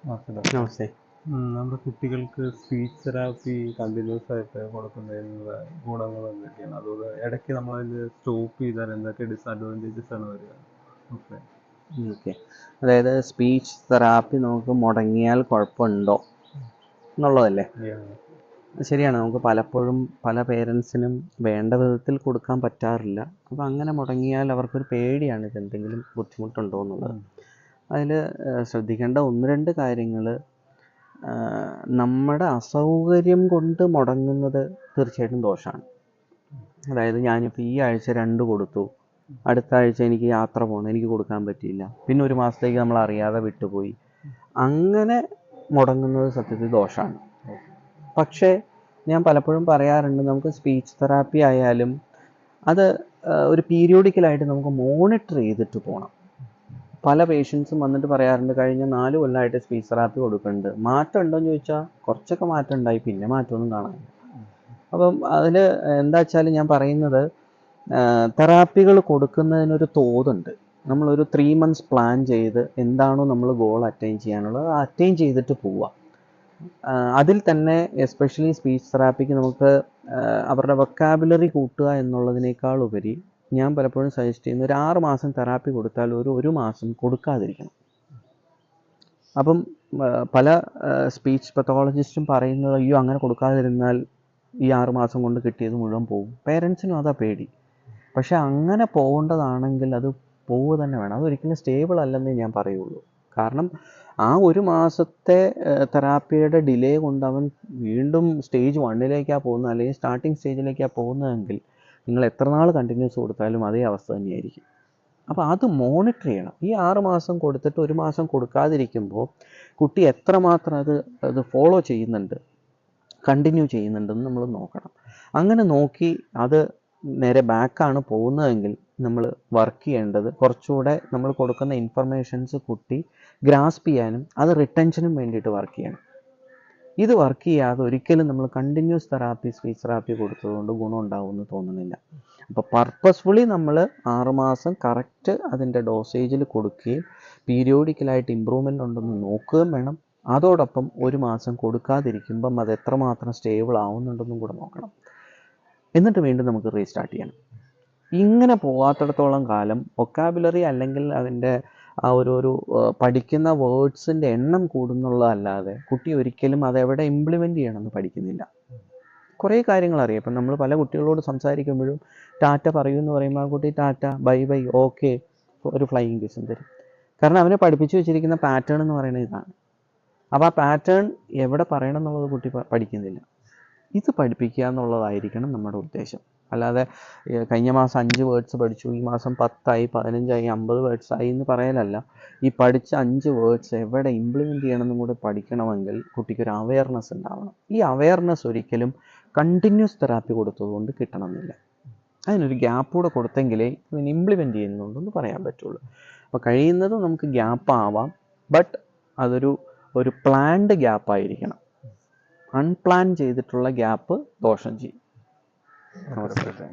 നമസ്തേ. നമ്മുടെ കുട്ടികൾക്ക് speech therapy continuous ആയിട്ട് കൊടുക്കുന്നതിനുള്ള ഗുണങ്ങൾ എന്തൊക്കെയാണ്? അതുപോലെ ഇടയ്ക്ക് നമ്മളതിൽ സ്റ്റോപ്പ് ചെയ്താൽ എന്തൊക്കെ ഡിസഡ്വാൻറ്റേജസ് ആണ് വരിക? ഓക്കെ. ഓക്കെ. അതായത് സ്പീച്ച് തെറാപ്പി നമുക്ക് മുടങ്ങിയാൽ കുഴപ്പമുണ്ടോ എന്നുള്ളതല്ലേ? ശരിയാണ്. നമുക്ക് പലപ്പോഴും പല പേരൻസിനും വേണ്ട വിധത്തിൽ കൊടുക്കാൻ പറ്റാറില്ല. അപ്പോൾ അങ്ങനെ മുടങ്ങിയാൽ അവർക്കൊരു പേടിയാണ് ഇതെന്തെങ്കിലും ബുദ്ധിമുട്ടുണ്ടോ എന്നുള്ളത്. അതിൽ ശ്രദ്ധിക്കേണ്ട 1-2 കാര്യങ്ങൾ, നമ്മുടെ അസൗകര്യം കൊണ്ട് മുടങ്ങുന്നത് തീർച്ചയായിട്ടും ദോഷമാണ്. അതായത് ഞാനിപ്പോൾ ഈ ആഴ്ച 2 കൊടുത്തു, അടുത്ത ആഴ്ച എനിക്ക് യാത്ര പോകണം, എനിക്ക് കൊടുക്കാൻ പറ്റിയില്ല, പിന്നെ ഒരു മാസത്തേക്ക് നമ്മൾ അറിയാതെ വിട്ടുപോയി, അങ്ങനെ മുടങ്ങുന്നത് സത്യത്തിൽ ദോഷമാണ്. പക്ഷേ ഞാൻ പലപ്പോഴും പറയാറുണ്ട്, നമുക്ക് സ്പീച്ച് തെറാപ്പി ആയാലും അത് ഒരു പീരിയോഡിക്കലായിട്ട് നമുക്ക് മോണിറ്റർ ചെയ്തിട്ട് പോകണം. പല പേഷ്യൻസും വന്നിട്ട് പറയാറുണ്ട്, കഴിഞ്ഞ 4 കൊല്ലമായിട്ട് സ്പീച്ച് തെറാപ്പി കൊടുക്കുന്നുണ്ട്, മാറ്റം ഉണ്ടോയെന്ന് ചോദിച്ചാൽ കുറച്ചൊക്കെ മാറ്റം ഉണ്ടായി, പിന്നെ മാറ്റമൊന്നും കാണാനില്ല. അപ്പം അതിൽ എന്താ വെച്ചാൽ ഞാൻ പറയുന്നത്, തെറാപ്പികൾ കൊടുക്കുന്നതിനൊരു തോതുണ്ട്. നമ്മളൊരു 3 months പ്ലാൻ ചെയ്ത് എന്താണോ നമ്മൾ ഗോൾ അറ്റൈൻ ചെയ്യാനുള്ളത് അറ്റൈൻ ചെയ്തിട്ട് പോവുക. അതിൽ തന്നെ എസ്പെഷ്യലി സ്പീച്ച് തെറാപ്പിക്ക് നമുക്ക് അവരുടെ വൊക്കാബുലറി കൂട്ടുക എന്നുള്ളതിനേക്കാൾ ഉപരി ഞാൻ പലപ്പോഴും സജസ്റ്റ് ചെയ്യുന്ന ഒരു 6 മാസം തെറാപ്പി കൊടുത്താൽ ഒരു മാസം കൊടുക്കാതിരിക്കണം. അപ്പം പല സ്പീച്ച് പത്തോളജിസ്റ്റും പറയുന്നത്, അയ്യോ അങ്ങനെ കൊടുക്കാതിരുന്നാൽ ഈ 6 മാസം കൊണ്ട് കിട്ടിയത് മുഴുവൻ പോകും. പേരൻസിനും അതാ പേടി. പക്ഷെ അങ്ങനെ പോകേണ്ടതാണെങ്കിൽ അത് പോവുക തന്നെ വേണം. അതൊരിക്കലും സ്റ്റേബിൾ അല്ലെന്നേ ഞാൻ പറയുള്ളൂ. കാരണം ആ 1 മാസത്തെ തെറാപ്പിയുടെ ഡിലേ കൊണ്ട് അവൻ വീണ്ടും സ്റ്റേജ് 1 പോകുന്നത്, അല്ലെങ്കിൽ സ്റ്റാർട്ടിങ് സ്റ്റേജിലേക്കാണ് പോകുന്നതെങ്കിൽ നിങ്ങൾ എത്ര നാൾ കണ്ടിന്യൂസ് കൊടുത്താലും അതേ അവസ്ഥ തന്നെയായിരിക്കും. അപ്പോൾ അത് മോണിറ്റർ ചെയ്യണം. ഈ 6 മാസം കൊടുത്തിട്ട് 1 മാസം കൊടുക്കാതിരിക്കുമ്പോൾ കുട്ടി എത്രമാത്രം അത് ഫോളോ ചെയ്യുന്നുണ്ട്, കണ്ടിന്യൂ ചെയ്യുന്നുണ്ടെന്ന് നമ്മൾ നോക്കണം. അങ്ങനെ നോക്കി അത് നേരെ ബാക്കാണ് പോകുന്നതെങ്കിൽ നമ്മൾ വർക്ക് ചെയ്യേണ്ടത് കുറച്ചുകൂടെ നമ്മൾ കൊടുക്കുന്ന ഇൻഫർമേഷൻസ് കുട്ടി ഗ്രാസ്പ് ചെയ്യാനും അത് റിട്ടൻഷനും വേണ്ടിയിട്ട് വർക്ക് ചെയ്യണം. ഇത് വർക്ക് ചെയ്യാതെ ഒരിക്കലും നമ്മൾ കണ്ടിന്യൂസ് തെറാപ്പി, സ്പീച്ച് തെറാപ്പി കൊടുത്തതുകൊണ്ട് ഗുണം ഉണ്ടാവുമെന്ന് തോന്നുന്നില്ല. അപ്പോൾ പർപ്പസ്ഫുള്ളി നമ്മൾ 6 മാസം കറക്റ്റ് അതിൻ്റെ ഡോസേജിൽ കൊടുക്കുകയും പീരിയോഡിക്കലായിട്ട് ഇമ്പ്രൂവ്മെൻ്റ് ഉണ്ടെന്ന് നോക്കുകയും വേണം. അതോടൊപ്പം 1 മാസം കൊടുക്കാതിരിക്കുമ്പം അത് എത്രമാത്രം സ്റ്റേബിൾ ആവുന്നുണ്ടെന്നും കൂടെ നോക്കണം. എന്നിട്ട് വീണ്ടും നമുക്ക് റീസ്റ്റാർട്ട് ചെയ്യണം. ഇങ്ങനെ പോകാത്തിടത്തോളം കാലം വൊക്കാബുലറി അല്ലെങ്കിൽ അതിൻ്റെ ആ ഒരു പഠിക്കുന്ന വേർഡ്സിൻ്റെ എണ്ണം കൂടുന്നുള്ളതല്ലാതെ കുട്ടി ഒരിക്കലും അതെവിടെ ഇംപ്ലിമെൻ്റ് ചെയ്യണമെന്ന് പഠിക്കുന്നില്ല. കുറേ കാര്യങ്ങൾ അറിയാം. ഇപ്പം നമ്മൾ പല കുട്ടികളോട് സംസാരിക്കുമ്പോഴും ടാറ്റ പറയുമെന്ന് പറയുമ്പോൾ ആ കുട്ടി ടാറ്റ, ബൈ ബൈ, ഓക്കെ, ഒരു ഫ്ലൈയിങ് കിസും തരും. കാരണം അവനെ പഠിപ്പിച്ചു വെച്ചിരിക്കുന്ന പാറ്റേൺ എന്ന് പറയുന്നത് ഇതാണ്. അപ്പോൾ ആ പാറ്റേൺ എവിടെ പറയണം എന്നുള്ളത് കുട്ടി പഠിക്കുന്നില്ല. ഇത് പഠിപ്പിക്കുക എന്നുള്ളതായിരിക്കണം നമ്മുടെ ഉദ്ദേശം. അല്ലാതെ കഴിഞ്ഞ മാസം 5 വേർഡ്സ് പഠിച്ചു, ഈ മാസം 10ആയി, 15ആയി, 50 വേർഡ്സ് ആയി എന്ന് പറയലല്ല. ഈ പഠിച്ച 5 വേർഡ്സ് എവിടെ ഇംപ്ലിമെൻ്റ് ചെയ്യണമെന്നും കൂടെ പഠിക്കണമെങ്കിൽ കുട്ടിക്കൊരു അവയർനെസ് ഉണ്ടാവണം. ഈ അവയർനെസ് ഒരിക്കലും കണ്ടിന്യൂസ് തെറാപ്പി കൊടുത്തതുകൊണ്ട് കിട്ടണമെന്നില്ല. അതിനൊരു ഗ്യാപ്പ് കൂടെ കൊടുത്തെങ്കിലേ ഇതിന് ഇംപ്ലിമെൻ്റ് ചെയ്യുന്നുണ്ടെന്ന് പറയാൻ പറ്റുള്ളൂ. അപ്പോൾ കഴിയുന്നതും നമുക്ക് ഗ്യാപ്പ് ആവാം, ബട്ട് അതൊരു പ്ലാൻഡ് ഗ്യാപ്പായിരിക്കണം. അൺപ്ലാൻ ചെയ്തിട്ടുള്ള ഗ്യാപ്പ് ദോഷം ചെയ്യും.